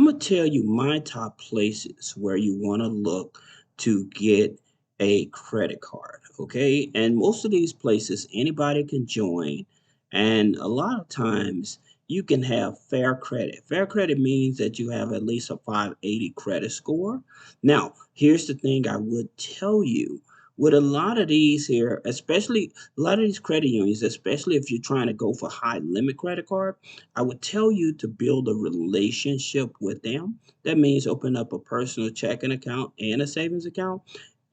gonna tell you my top places where you want to look to get a credit card. Okay, and most of these places anybody can join, and a lot of times you can have fair credit. Fair credit means that you have at least a 580 credit score. Now, here's the thing I would tell you. With a lot of these here, especially a lot of these credit unions, especially if you're trying to go for high limit credit card, I would tell you to build a relationship with them. That means open up a personal checking account and a savings account.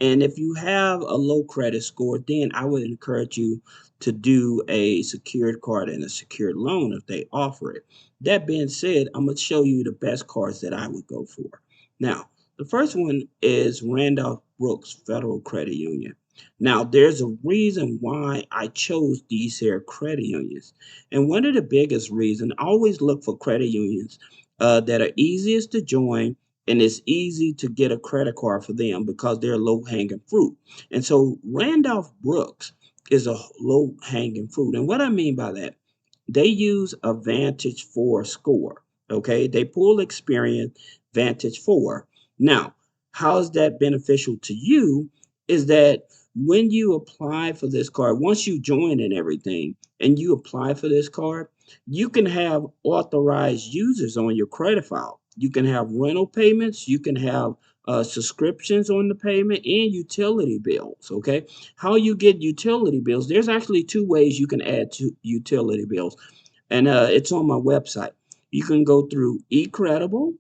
And if you have a low credit score, then I would encourage you to do a secured card and a secured loan if they offer it. That being said, I'm going to show you the best cards that I would go for. Now, the first one is Randolph Brooks Federal Credit Union. Now, there's a reason why I chose these here credit unions. And one of the biggest reasons, I always look for credit unions that are easiest to join and it's easy to get a credit card for them because they're low hanging fruit. And so Randolph Brooks is a low hanging fruit. And what I mean by that, they use a Vantage 4 score. Okay, they pull Experian Vantage 4. Now, how is that beneficial to you? Is that when you apply for this card, once you join and everything, and you apply for this card, you can have authorized users on your credit file. You can have rental payments, you can have subscriptions on the payment, and utility bills. Okay, how you get utility bills? There's actually two ways you can add to utility bills, and it's on my website. You can go through eCredible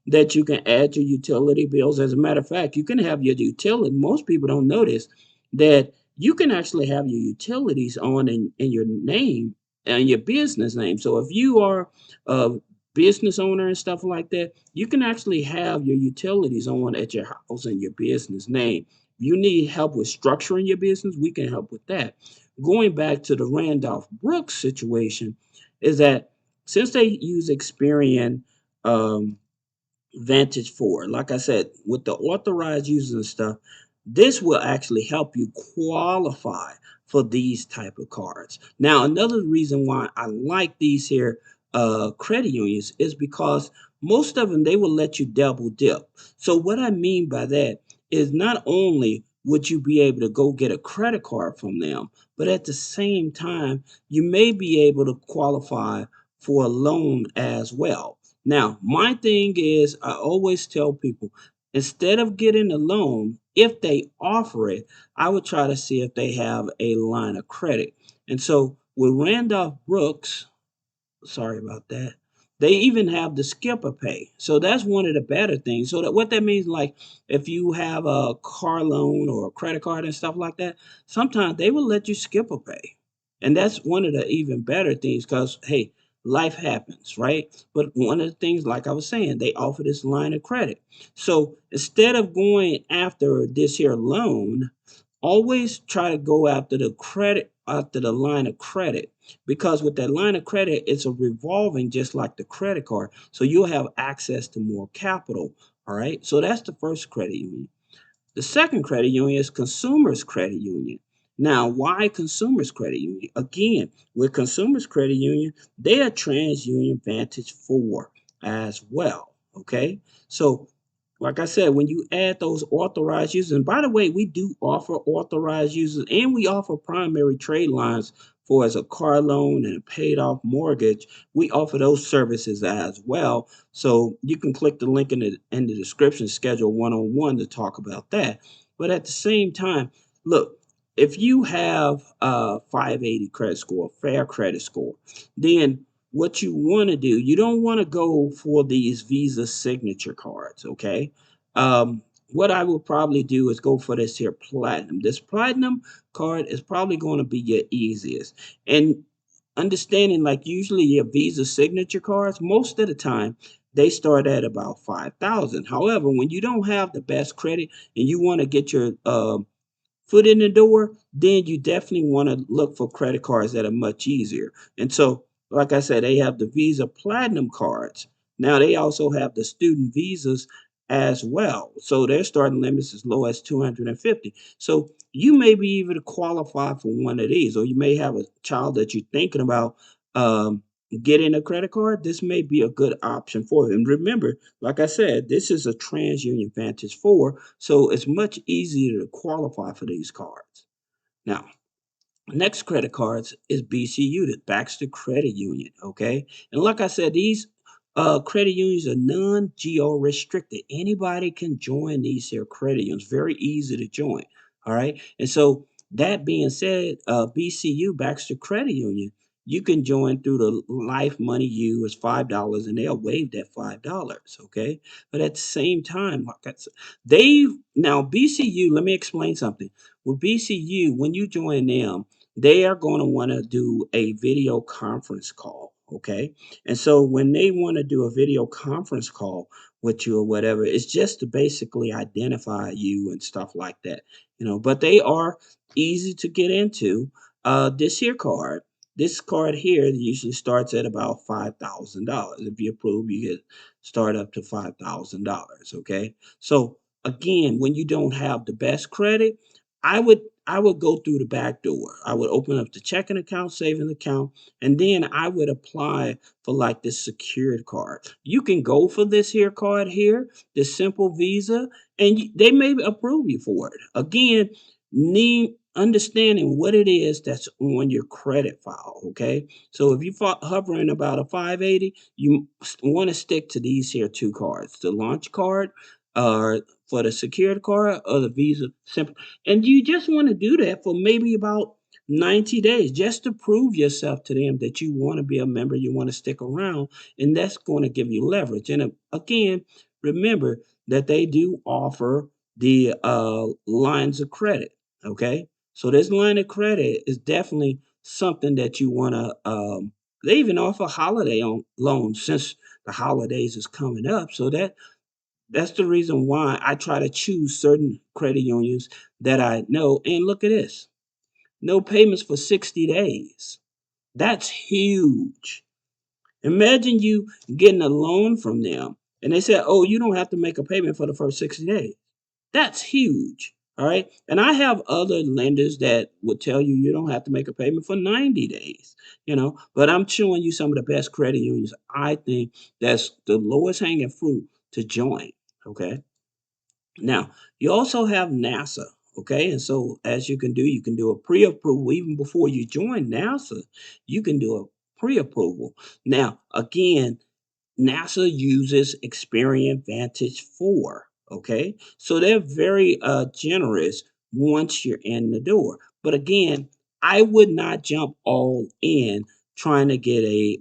that you can add your utility bills. As a matter of fact, you can have your utility. Most people don't notice that you can actually have your utilities on in your name and your business name. So if you are a business owner and stuff like that, you can actually have your utilities on at your house and your business name. If you need help with structuring your business, we can help with that. Going back to the Randolph Brooks situation, is that since they use Experian um, Vantage 4. Like I said, with the authorized users and stuff, this will actually help you qualify for these type of cards. Now, another reason why I like these here credit unions is because most of them they will let you double dip. So what I mean by that is not only would you be able to go get a credit card from them, but at the same time, you may be able to qualify for a loan as well. Now, my thing is, I always tell people instead of getting a loan, if they offer it, I would try to see if they have a line of credit. And so with Randolph Brooks, sorry about that, they even have the skipper pay. So that's one of the better things. So that what that means, like if you have a car loan or a credit card and stuff like that, sometimes they will let you skipper pay. And that's one of the even better things because hey, life happens, right? But one of the things, like I was saying, they offer this line of credit. So instead of going after this here loan, always try to go after the credit, after the line of credit, because with that line of credit, it's a revolving just like the credit card. So you'll have access to more capital. All right. So that's the first credit union. The second credit union is Consumers Credit Union. Now, why Consumers Credit Union? Again, with Consumers Credit Union, they are TransUnion Vantage 4 as well. Okay. So like I said, when you add those authorized users, and by the way, we do offer authorized users and we offer primary trade lines for as a car loan and a paid off mortgage. We offer those services as well. So you can click the link in the description, schedule one-on-one to talk about that. But at the same time, look, if you have a 580 credit score, fair credit score, then what you want to do, you don't want to go for these Visa signature cards, okay? What I will probably do is go for this here platinum. This platinum card is probably going to be your easiest. And understanding like usually your Visa signature cards, most of the time they start at about 5,000. However, when you don't have the best credit and you want to get your foot in the door, then you definitely want to look for credit cards that are much easier. And so, like I said, they have the Visa Platinum cards. Now they also have the student visas as well. So their starting limits as low as 250. So you may be able to qualify for one of these, or you may have a child that you're thinking about um, getting a credit card, this may be a good option for you. And remember, like I said, this is a TransUnion Vantage 4, so it's much easier to qualify for these cards. Now, next credit cards is BCU, the Baxter Credit Union. Okay, and like I said, these credit unions are non-geo restricted. Anybody can join these here credit unions. Very easy to join. All right, and so that being said, BCU Baxter Credit Union, you can join through the Life Money U is $5, and they'll waive that $5. Okay, but at the same time, like I said, they now BCU. Let me explain something. With BCU, when you join them, they are going to want to do a video conference call. Okay. And so when they want to do a video conference call with you or whatever, it's just to basically identify you and stuff like that, but they are easy to get into. This here card, this card here usually starts at about $5,000. If you approve, you get start up to $5,000. Okay. So again, when you don't have the best credit, I would go through the back door. I would open up the checking account, savings account, and then I would apply for like this secured card. You can go for this here card here, this simple Visa, and they may approve you for it. Again, need understanding what it is that's on your credit file. Okay, so if you're hovering about a 580, you want to stick to these here two cards: the launch card, for the secured card, or the Visa simple. And you just want to do that for maybe about 90 days just to prove yourself to them that you want to be a member, you want to stick around, and that's going to give you leverage. And again, remember that they do offer the lines of credit. Okay. So this line of credit is definitely something that you want to, they even offer holiday on loans since the holidays is coming up. So that's the reason why I try to choose certain credit unions that I know. And look at this, no payments for 60 days. That's huge. Imagine you getting a loan from them and they said, oh, you don't have to make a payment for the first 60 days. That's huge. All right. And I have other lenders that would tell you you don't have to make a payment for 90 days, but I'm showing you some of the best credit unions I think that's the lowest hanging fruit to join. Okay. Now, you also have NASA, okay? And so, as you can do a pre approval even before you join NASA, you can do a pre approval. Now, again, NASA uses Experian Vantage 4. Okay. So they're very generous once you're in the door. But again, I would not jump all in trying to get a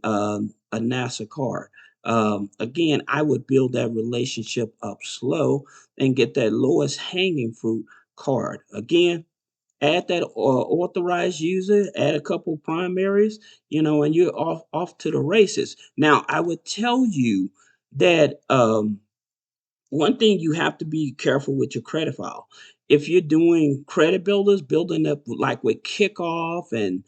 NASA card. Again, I would build that relationship up slow and get that lowest hanging fruit card. Again, add that authorized user, add a couple primaries, and you're off to the races. Now, I would tell you that one thing you have to be careful with your credit file. If you're doing credit builders, building up like with Kickoff and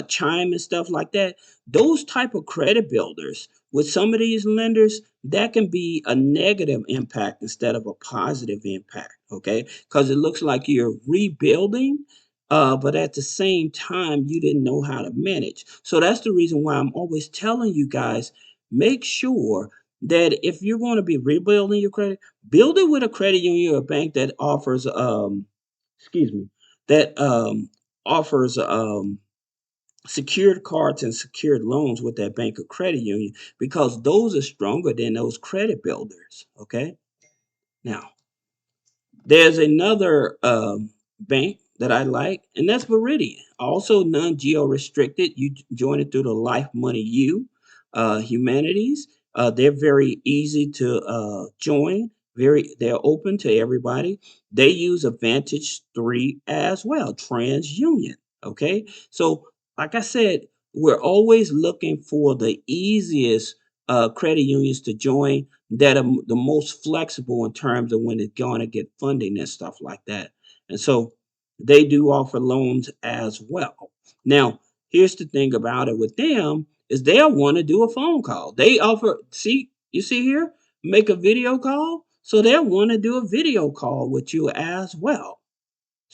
Chime and stuff like that, those type of credit builders with some of these lenders, that can be a negative impact instead of a positive impact. Okay, because it looks like you're rebuilding. But at the same time, you didn't know how to manage. So that's the reason why I'm always telling you guys, make sure that if you're going to be rebuilding your credit, build it with a credit union or bank that offers excuse me, that offers secured cards and secured loans with that bank or credit union, because those are stronger than those credit builders. Okay. Now, there's another bank that I like, and that's Veridian. Also non-geo restricted. You join it through the Life Money U, Humanities. They're very easy to join. They're open to everybody. They use Advantage 3 as well, TransUnion. Okay, so like I said, we're always looking for the easiest credit unions to join that are the most flexible in terms of when it's going to get funding and stuff like that. And so they do offer loans as well. Now, here's the thing about it with them is they'll want to do a phone call. They offer, see, you see here, make a video call. So they'll want to do a video call with you as well.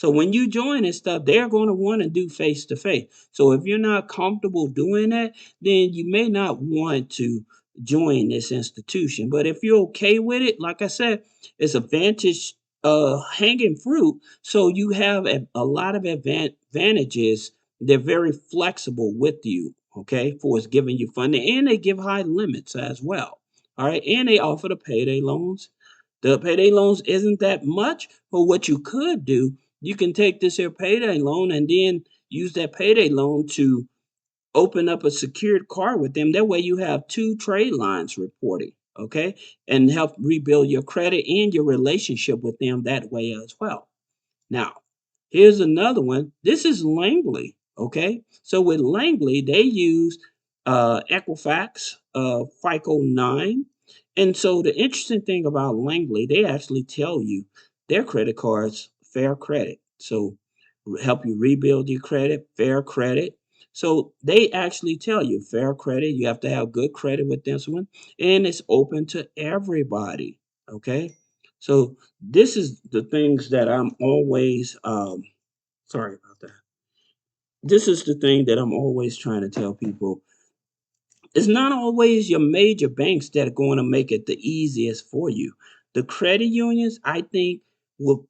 So when you join and stuff, they're going to want to do face to face. So if you're not comfortable doing that, then you may not want to join this institution. But if you're okay with it, like I said, it's advantage hanging fruit. So you have a lot of advantages. They're very flexible with you, okay, for it's giving you funding, and they give high limits as well. All right, and they offer the payday loans. The payday loans isn't that much, but what you could do, you can take this here payday loan and then use that payday loan to open up a secured card with them. That way you have two trade lines reporting, okay? And help rebuild your credit and your relationship with them that way as well. Now, here's another one. This is Langley, okay? So with Langley, they use Equifax, FICO 9. And so the interesting thing about Langley, they actually tell you their credit cards fair credit. So help you rebuild your credit, fair credit. So they actually tell you fair credit. You have to have good credit with this one, and it's open to everybody. Okay, so this is the things that I'm always sorry about that. This is the thing that I'm always trying to tell people. It's not always your major banks that are going to make it the easiest for you. The credit unions, I think,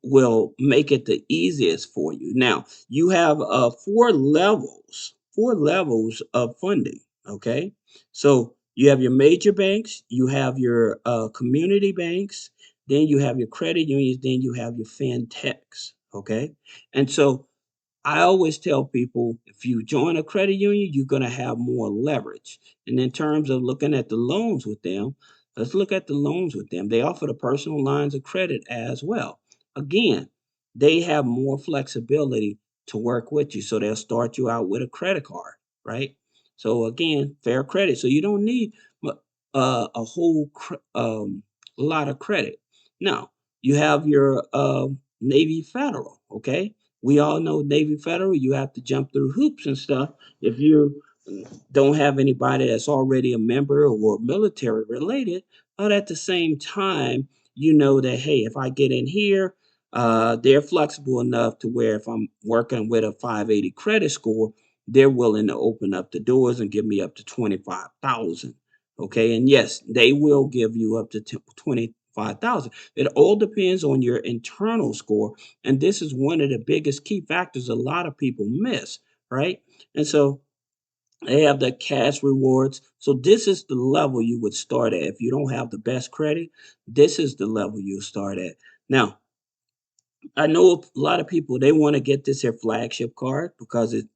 will make it the easiest for you. Now, you have four levels of funding. Okay, so you have your major banks, you have your community banks, then you have your credit unions, then you have your fintechs. Okay, and so I always tell people if you join a credit union, you're going to have more leverage. And in terms of looking at the loans with them, let's look at the loans with them. They offer the personal lines of credit as well. Again, they have more flexibility to work with you. So they'll start you out with a credit card, right? So again, fair credit. So you don't need a whole lot of credit. Now, you have your Navy Federal, okay? We all know Navy Federal, you have to jump through hoops and stuff if you don't have anybody that's already a member or military related. But at the same time, you know that, hey, if I get in here, they're flexible enough to where if I'm working with a 580 credit score, they're willing to open up the doors and give me up to 25,000. Okay, and yes, they will give you up to 25,000. It all depends on your internal score, and this is one of the biggest key factors a lot of people miss, right? And so they have the cash rewards. So this is the level you would start at. If you don't have the best credit, this is the level you start at. Now, I know a lot of people they want to get this here flagship card because it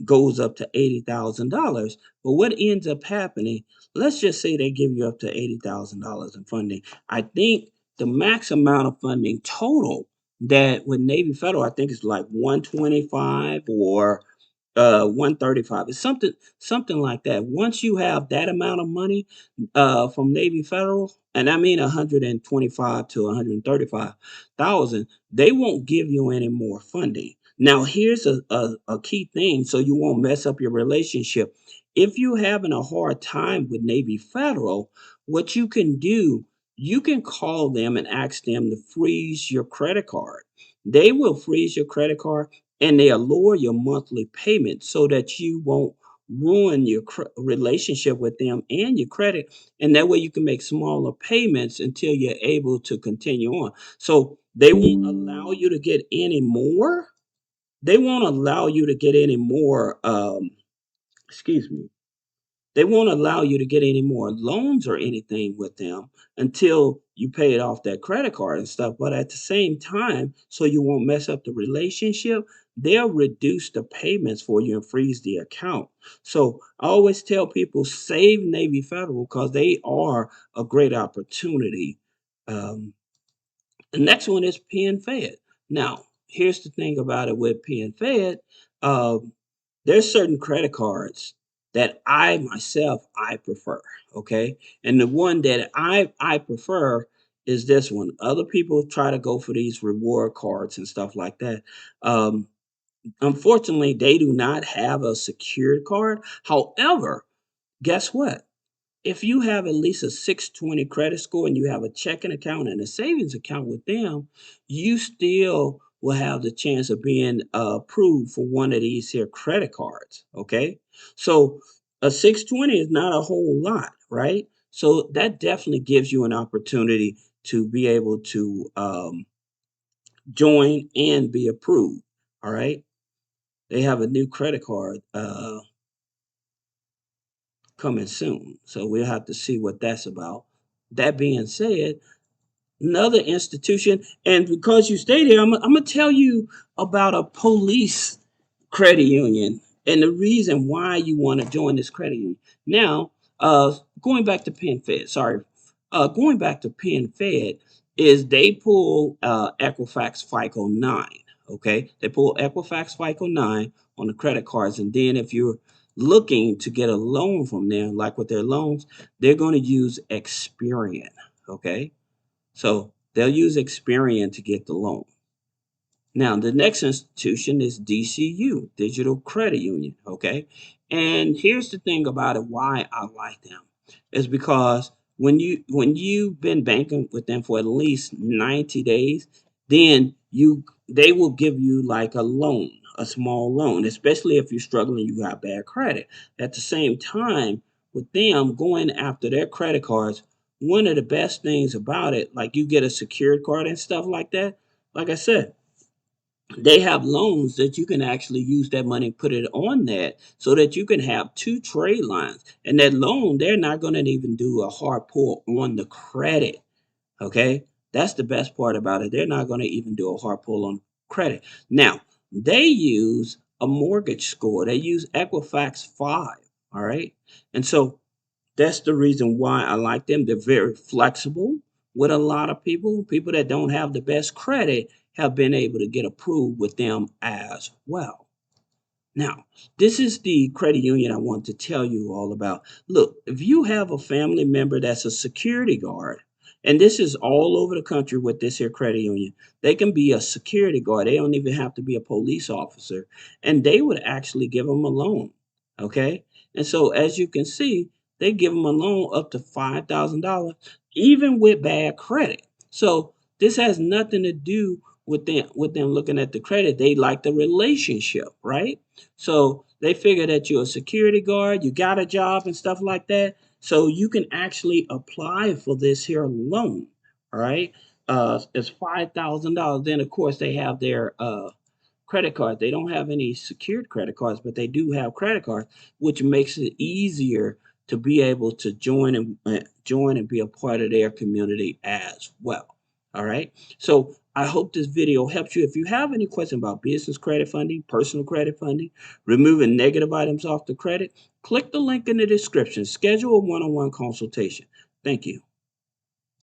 goes up to $80,000. But what ends up happening? Let's just say they give you up to $80,000 in funding. I think the max amount of funding total that with Navy Federal, I think is like 125 or 135. It's something like that. Once you have that amount of money from Navy Federal, and I mean 125 to 135,000, they won't give you any more funding. Now, here's a key thing so you won't mess up your relationship. If you're having a hard time with Navy Federal, what you can do, you can call them and ask them to freeze your credit card. They will freeze your credit card and they'll lower your monthly payment so that you won't ruin your relationship with them and your credit, and that way you can make smaller payments until you're able to continue on. So they won't allow you to get any more. They won't allow you to get any more. Excuse me. They won't allow you to get any more loans or anything with them until you pay it off that credit card and stuff. But at the same time, so you won't mess up the relationship, they'll reduce the payments for you and freeze the account. So I always tell people save Navy Federal because they are a great opportunity. Um, the next one is PenFed. Now, here's the thing about it with PenFed. Um, there's certain credit cards that I myself I prefer. Okay, and the one that I prefer is this one. Other people try to go for these reward cards and stuff like that. Um, Unfortunately, they do not have a secured card. However, guess what? If you have at least a 620 credit score and you have a checking account and a savings account with them, you still will have the chance of being approved for one of these here credit cards. Okay, so a 620 is not a whole lot, right? So that definitely gives you an opportunity to be able to join and be approved. All right, they have a new credit card coming soon, so we'll have to see what that's about. That being said, another institution, and because you stay there, I'm gonna tell you about a police credit union and the reason why you want to join this credit union. Now, going back to PenFed, sorry, going back to PenFed is they pull Equifax FICO 9. Okay, they pull Equifax FICO 9 on the credit cards, and then if you're looking to get a loan from them, like with their loans, they're going to use Experian. Okay, so they'll use Experian to get the loan. Now, the next institution is DCU, Digital Credit Union. Okay. And here's the thing about it, why I like them is because when you've been banking with them for at least 90 days, then they will give you like a loan, a small loan, especially if you're struggling, you got bad credit. At the same time, with them going after their credit cards, one of the best things about it, like you get a secured card and stuff like that, like I said, they have loans that you can actually use that money, put it on that so that you can have two trade lines. And that loan, they're not going to even do a hard pull on the credit. Okay. That's the best part about it. They're not going to even do a hard pull on credit. Now, they use a mortgage score, they use Equifax 5. All right. And so that's the reason why I like them. They're very flexible with a lot of people. People that don't have the best credit have been able to get approved with them as well. Now, this is the credit union I want to tell you all about. Look, if you have a family member that's a security guard, and this is all over the country with this here credit union, they can be a security guard. They don't even have to be a police officer, and they would actually give them a loan. Okay. And so, as you can see, they give them a loan up to $5,000, even with bad credit. So, this has nothing to do with them looking at the credit. They like the relationship, right? So they figure that you're a security guard, you got a job and stuff like that. So you can actually apply for this here loan. All right. It's $5,000. Then of course they have their credit cards. They don't have any secured credit cards, but they do have credit cards, which makes it easier to be able to join and be a part of their community as well. All right. So I hope this video helps you. If you have any question about business credit funding, personal credit funding, removing negative items off the credit, click the link in the description. Schedule a one-on-one consultation. Thank you.